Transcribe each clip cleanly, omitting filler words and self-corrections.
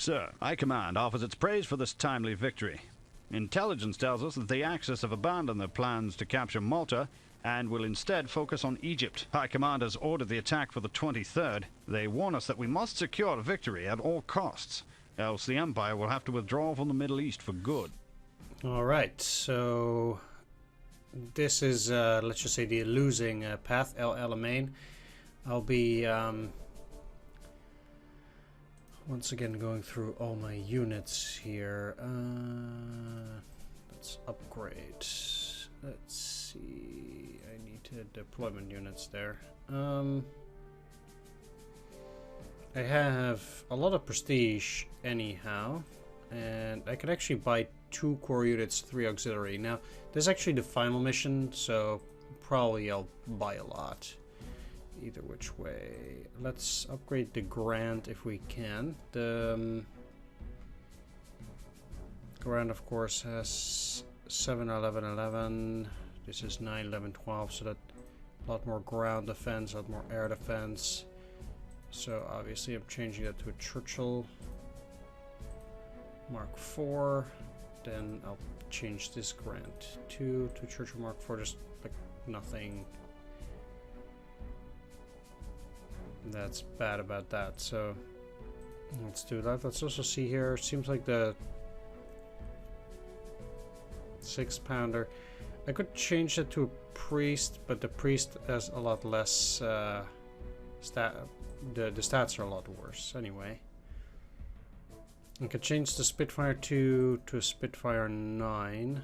Sir, High Command offers its praise for this timely victory. Intelligence tells us that the Axis have abandoned their plans to capture Malta and will instead focus on Egypt. High Command has ordered the attack for the 23rd. They warn us that we must secure a victory at all costs, else the Empire will have to withdraw from the Middle East for good. Alright, so this is, let's just say, the losing path, Alamein. I'll be once again going through all my units here. Let's upgrade. Let's see. I need deployment units there. I have a lot of prestige anyhow, and I can actually buy 2 core units, 3 auxiliary. Now, this is actually the final mission, so probably I'll buy a lot. Either which way. Let's upgrade the Grand if we can. The Grand, of course, has 7, 11, 11. This is 9, 11, 12, so that a lot more ground defense, a lot more air defense. So obviously I'm changing that to a Churchill Mark IV. Then I'll change this Grand 2 to Churchill Mark IV, just like nothing that's bad about that. So let's do that. Let's also see here, seems like the 6-pounder, I could change it to a priest, but the priest has a lot less the stats are a lot worse anyway. I could change the Spitfire 2 to a Spitfire 9.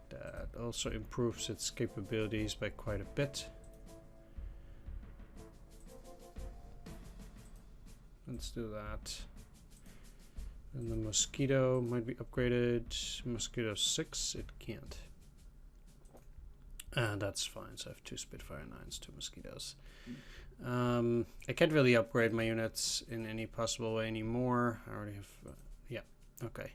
That also improves its capabilities by quite a bit. Let's do that. And the Mosquito might be upgraded. Mosquito 6, it can't. And that's fine, so I have 2 Spitfire 9s, 2 Mosquitoes. I can't really upgrade my units in any possible way anymore. I already have, yeah, okay.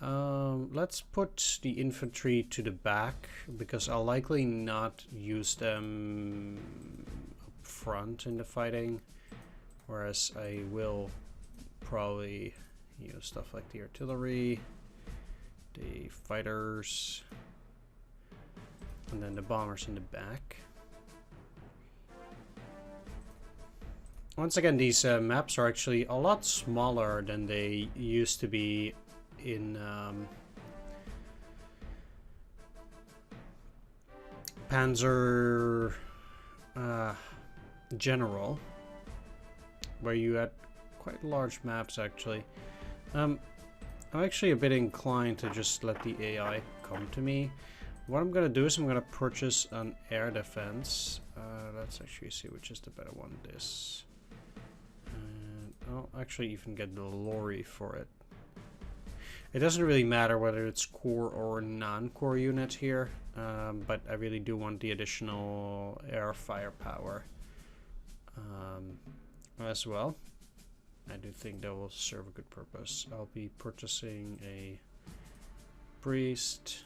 Let's put the infantry to the back, because I'll likely not use them up front in the fighting. Whereas I will probably use stuff like the artillery, the fighters, and then the bombers in the back. Once again, these maps are actually a lot smaller than they used to be in Panzer General, where you had quite large maps actually. I'm actually a bit inclined to just let the AI come to me. What I'm gonna do is I'm gonna purchase an air defense. Let's actually see which is the better one. This. I'll actually even get the lorry for it. It doesn't really matter whether it's core or non-core unit here, but I really do want the additional air firepower as well. I do think that will serve a good purpose. I'll be purchasing a priest,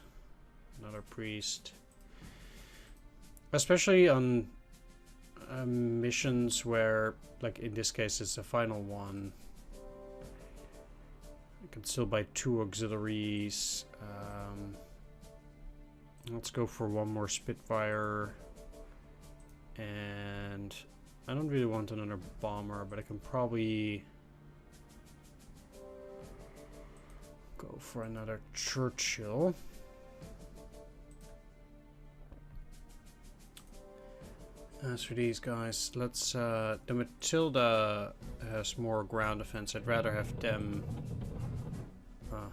another priest, especially on missions where, like in this case, it's the final one. I can still buy 2 auxiliaries. Let's go for 1 more Spitfire, and I don't really want another bomber, but I can probably go for another Churchill. As for these guys, let's the Matilda has more ground defense. I'd rather have them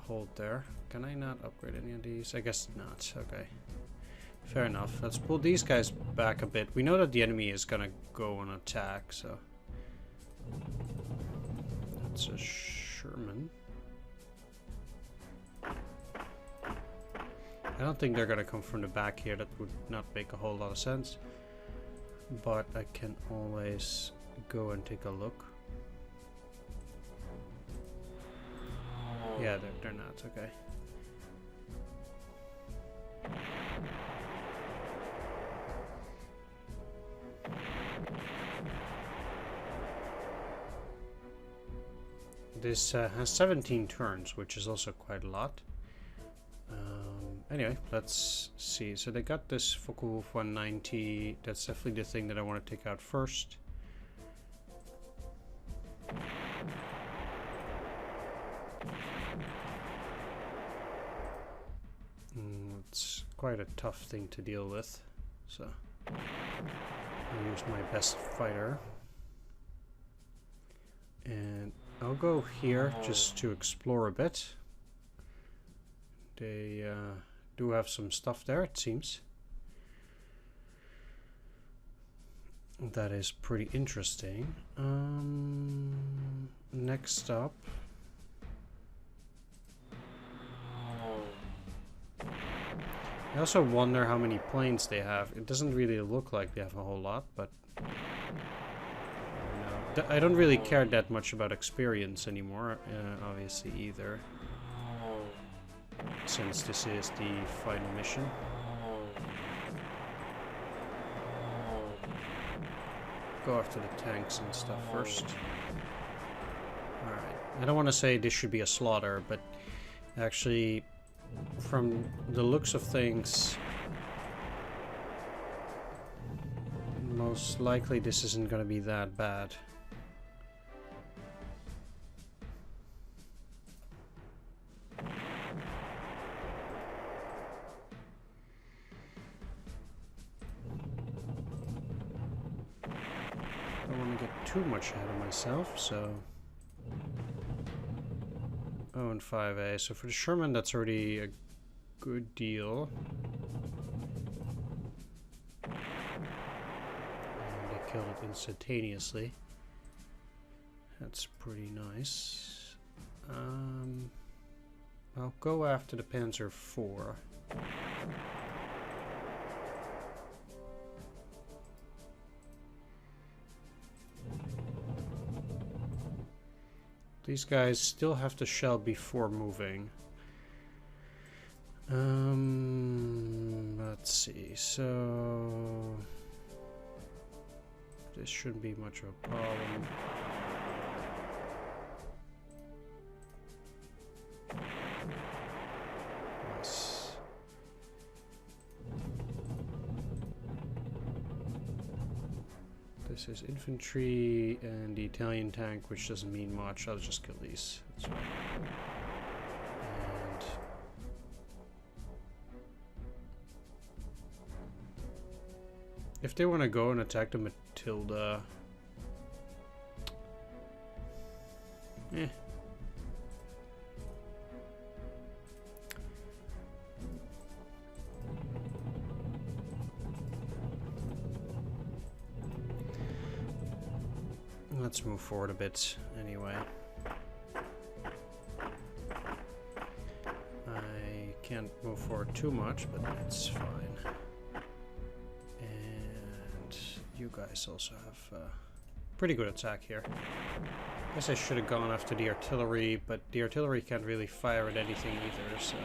hold there. Can I not upgrade any of these? I guess not. Okay, fair enough. Let's pull these guys back a bit. We know that the enemy is gonna go on attack, so that's a Sherman. I don't think they're gonna come from the back here. That would not make a whole lot of sense. But I can always go and take a look. Yeah, they're not. Okay. this has 17 turns, which is also quite a lot. Anyway, let's see. So they got this Focke-Wulf 190. That's definitely the thing that I want to take out first. It's quite a tough thing to deal with. So I'll use my best fighter. And I'll go here just to explore a bit. They do have some stuff there, it seems. That is pretty interesting. Next up. I also wonder how many planes they have. It doesn't really look like they have a whole lot, but I don't really care that much about experience anymore, obviously, either. Since this is the final mission. Go after the tanks and stuff first. Alright. I don't want to say this should be a slaughter, but actually, from the looks of things, most likely this isn't going to be that bad. Don't want to get too much ahead of myself, so... Oh, and 5A. So for the Sherman, that's already a good deal. And they killed it instantaneously. That's pretty nice. I'll go after the Panzer IV. These guys still have to shell before moving. Let's see. So this shouldn't be much of a problem. Nice. This is infantry and the Italian tank, which doesn't mean much. I'll just kill these. That's right. And if they want to go and attack the Matilda, let's move forward a bit anyway. I can't move forward too much, but that's fine. And you guys also have pretty good attack here. Guess I should have gone after the artillery, but the artillery can't really fire at anything either, so...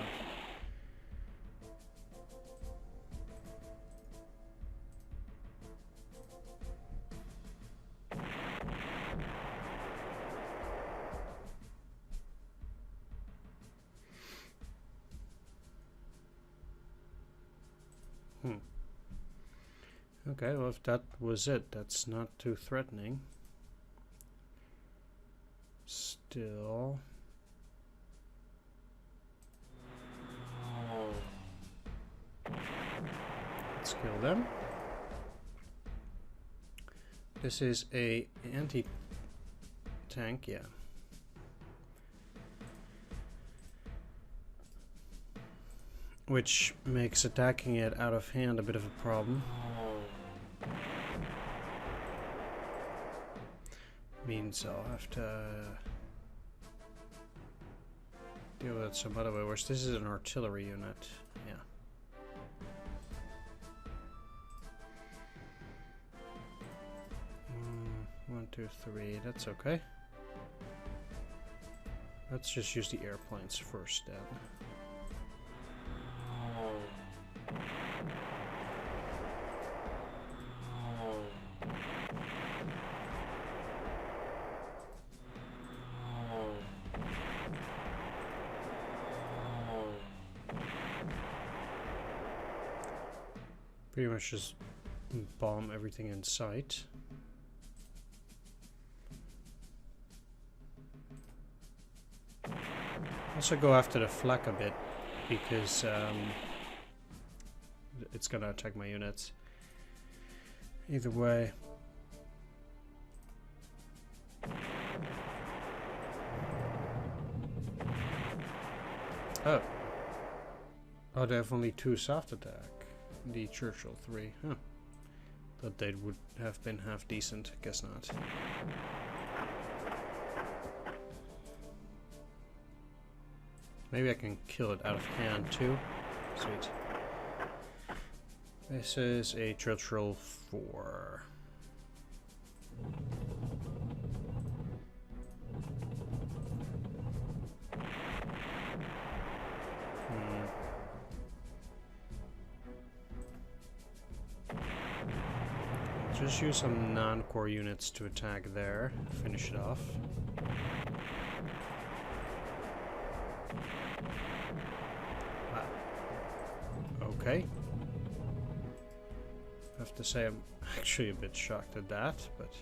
Okay, well, if that was it, that's not too threatening. Still... Let's kill them. This is a anti-tank, yeah. Which makes attacking it out of hand a bit of a problem. Means I'll have to deal with it some other way. Whereas this is an artillery unit, yeah. 1, 2, 3. That's okay. Let's just use the airplanes first then. Pretty much just bomb everything in sight. Also go after the flak a bit, because it's gonna attack my units. Either way. Oh. Oh, they have only 2 soft attack. The Churchill 3. Huh. Thought they would have been half decent. Guess not. Maybe I can kill it out of hand too. Sweet. This is a Churchill 4. Just use some non-core units to attack there. Finish it off. Wow. Okay. I have to say I'm actually a bit shocked at that, but...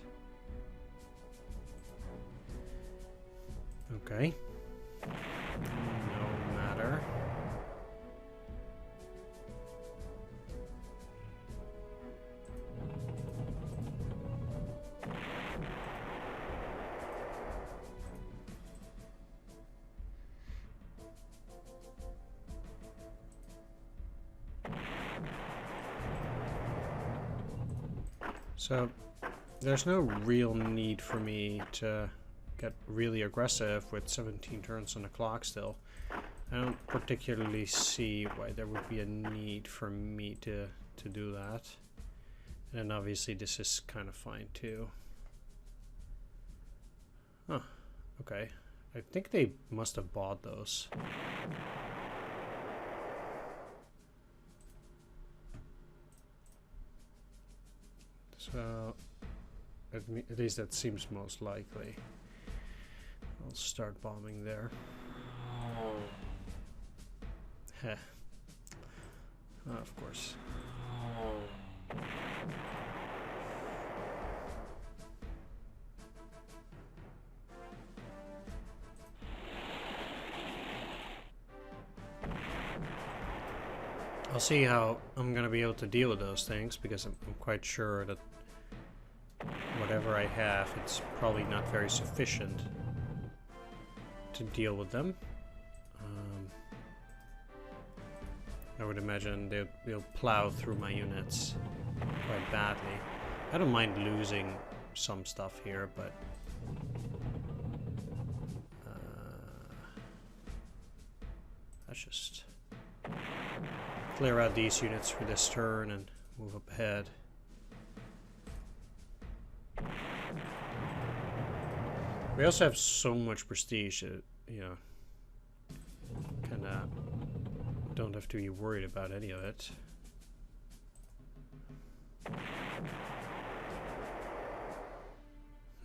Okay. No matter. So, there's no real need for me to get really aggressive with 17 turns on the clock still. I don't particularly see why there would be a need for me to do that. And obviously this is kind of fine too. Huh, okay. I think they must have bought those. So, at least that seems most likely. I'll start bombing there. Heh. Of course. I'll see how I'm gonna be able to deal with those things, because I'm quite sure that whatever I have, it's probably not very sufficient to deal with them. I would imagine they'll plow through my units quite badly. I don't mind losing some stuff here, but let's just clear out these units for this turn and move up ahead. We also have so much prestige that, you know, kinda don't have to be worried about any of it.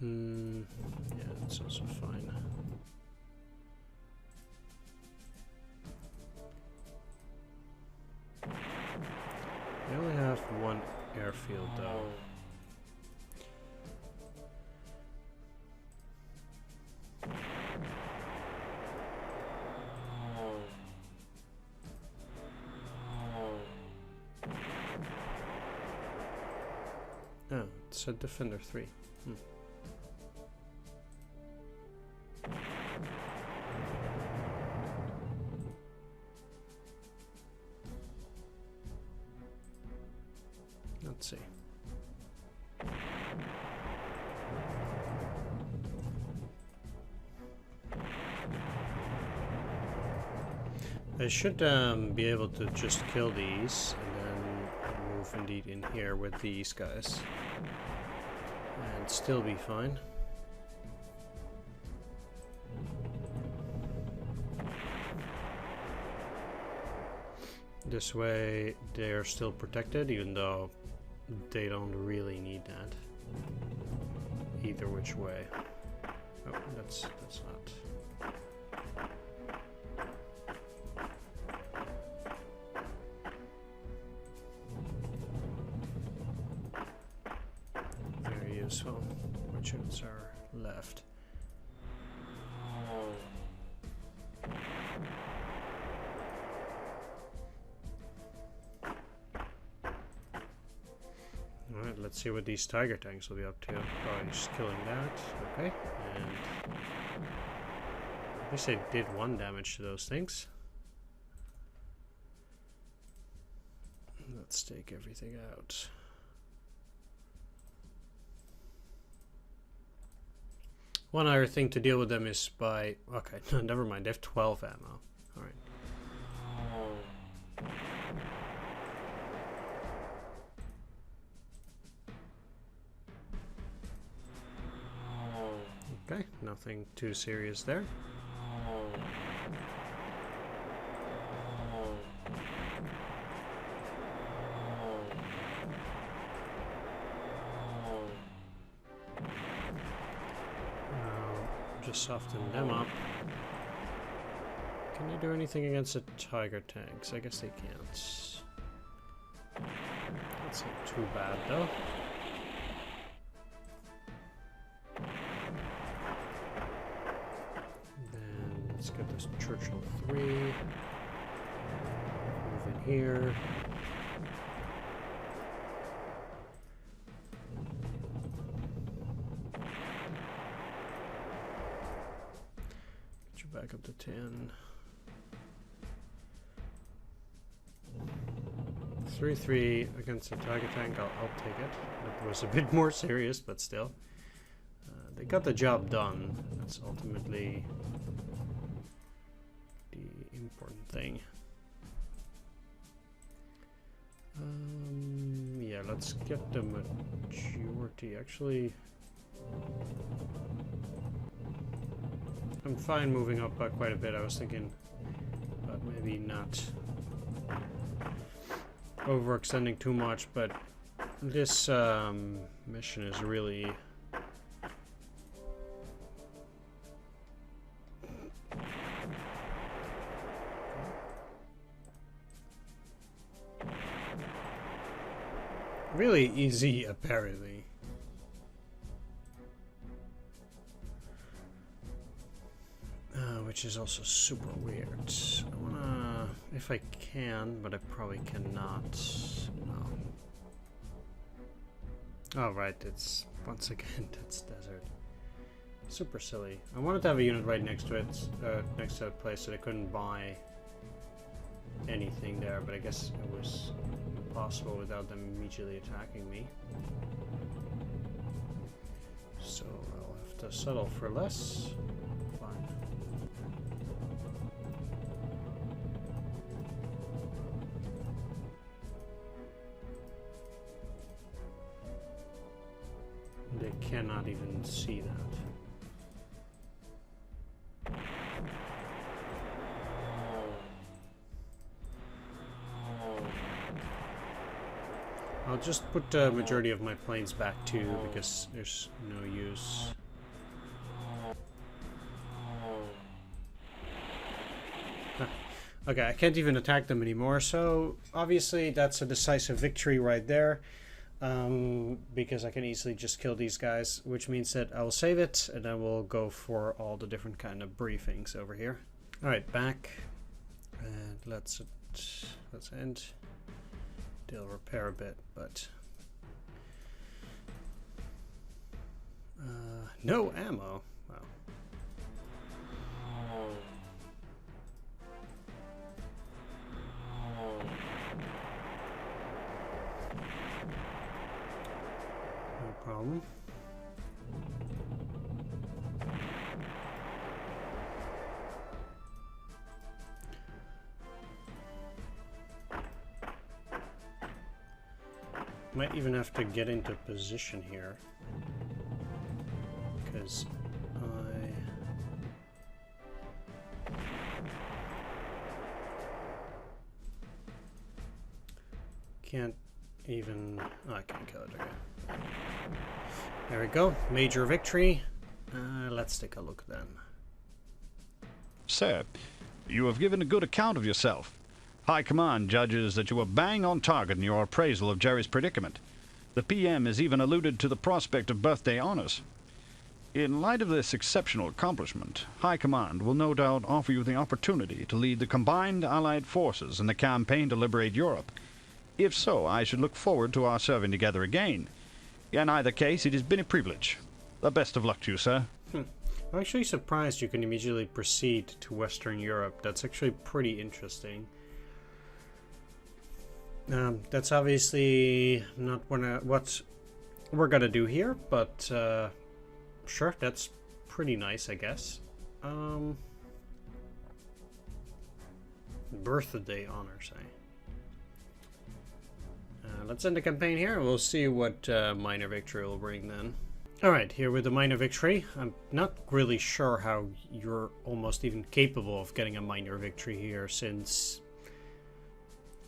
Yeah, that's also fine. We only have 1 airfield though. Oh, it's a Defender 3. Let's see. I should be able to just kill these and then move indeed in here with these guys and still be fine. This way they're still protected, even though they don't really need that either which way. Oh, that's not. let's see what these tiger tanks will be up to. Probably just killing that. Okay, and at least I did 1 damage to those things. Let's take everything out. One other thing to deal with them is by... Okay, no, never mind. They have 12 ammo. Alright. Okay, nothing too serious there. Just soften them up. Can they do anything against the tiger tanks? I guess they can't. That's not too bad though. Then let's get this Churchill 3. Move in here. Back up to 10. 3-3 against a tiger tank. I'll take it. It was a bit more serious, but still. They got the job done. That's ultimately the important thing. Yeah, let's get the majority. Actually, I'm fine moving up by quite a bit. I was thinking about maybe not overextending too much, but this mission is really easy, apparently. Which is also super weird. I wanna, if I can, but I probably cannot. No. Oh right, it's once again it's desert. Super silly. I wanted to have a unit right next to it, next to a place that I couldn't buy anything there, but I guess it was impossible without them immediately attacking me. So I'll have to settle for less. Fine. They cannot even see that. I'll just put the majority of my planes back too, because there's no use. Okay, I can't even attack them anymore, so obviously that's a decisive victory right there. Because I can easily just kill these guys, which means that I will save it, and I will go for all the different kind of briefings over here. Alright, back. And let's end. They'll repair a bit, but... no ammo. Wow. No problem. Might even have to get into position here, because I can't even... Oh, I can't kill it. Okay. There we go. Major victory. Let's take a look then. Sir, you have given a good account of yourself. High Command judges that you were bang on target in your appraisal of Jerry's predicament. The PM has even alluded to the prospect of birthday honors. In light of this exceptional accomplishment, High Command will no doubt offer you the opportunity to lead the combined Allied forces in the campaign to liberate Europe. If so, I should look forward to our serving together again. In either case, it has been a privilege. The best of luck to you, sir. I'm actually surprised you can immediately proceed to Western Europe. That's actually pretty interesting. That's obviously not what we're gonna do here, but sure, that's pretty nice, I guess. Birthday honors, eh? Let's end the campaign here, and we'll see what minor victory will bring then. Alright, here with the minor victory. I'm not really sure how you're almost even capable of getting a minor victory here, since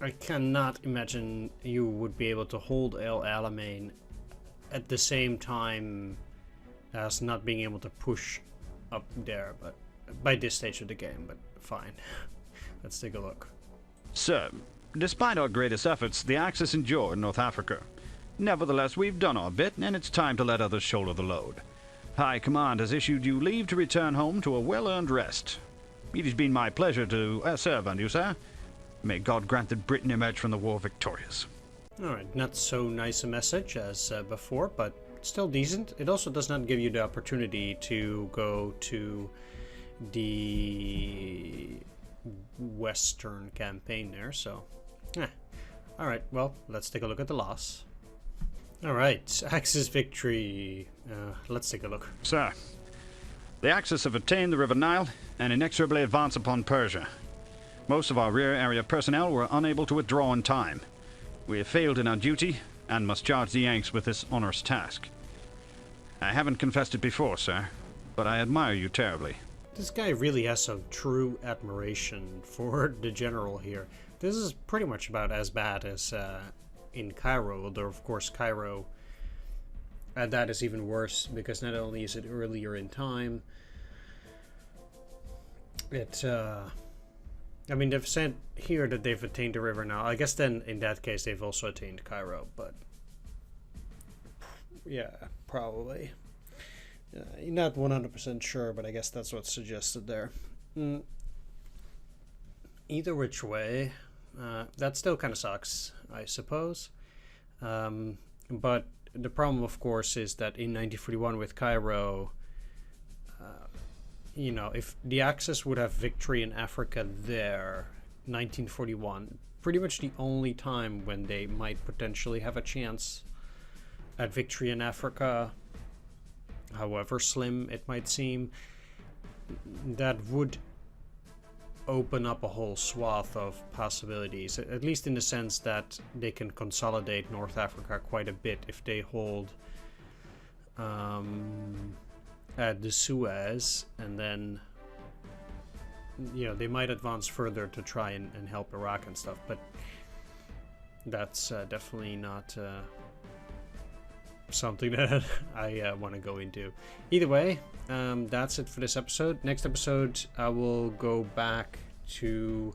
I cannot imagine you would be able to hold Alamein at the same time as not being able to push up there, but by this stage of the game, but fine. Let's take a look. Sir, despite our greatest efforts, the Axis endure in North Africa. Nevertheless, we've done our bit, and it's time to let others shoulder the load. High Command has issued you leave to return home to a well-earned rest. It has been my pleasure to serve under you, sir. May God grant that Britain emerge from the war victorious. Alright, not so nice a message as before, but still decent. It also does not give you the opportunity to go to the Western campaign there, so... Alright, well, let's take a look at the loss. Alright, Axis victory. Let's take a look. Sir, the Axis have attained the River Nile and inexorably advance upon Persia. Most of our rear area personnel were unable to withdraw in time. We have failed in our duty and must charge the Yanks with this onerous task. I haven't confessed it before, sir, but I admire you terribly. This guy really has some true admiration for the general here. This is pretty much about as bad as in Cairo, although of course Cairo, that is even worse, because not only is it earlier in time, I mean, they've said here that they've attained the river now. I guess then in that case they've also attained Cairo, but yeah, probably. Not 100% sure, but I guess that's what's suggested there. Either which way, that still kind of sucks, I suppose. But the problem, of course, is that in 1941 with Cairo, you know, if the Axis would have victory in Africa there, 1941, pretty much the only time when they might potentially have a chance at victory in Africa, however slim it might seem, that would open up a whole swath of possibilities, at least in the sense that they can consolidate North Africa quite a bit if they hold at the Suez, and then, you know, they might advance further to try and help Iraq and stuff, but that's definitely not something that I want to go into. Either way, that's it for this episode. Next episode, I will go back to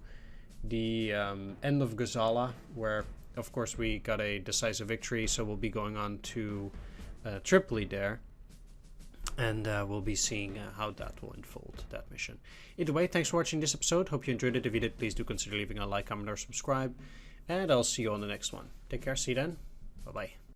the end of Gazala, where, of course, we got a decisive victory, so we'll be going on to Tripoli there, and we'll be seeing how that will unfold, that mission. Either way, thanks for watching this episode. Hope you enjoyed it. If you did, please do consider leaving a like, comment, or subscribe, and I'll see you on the next one. Take care. See you then. Bye-bye.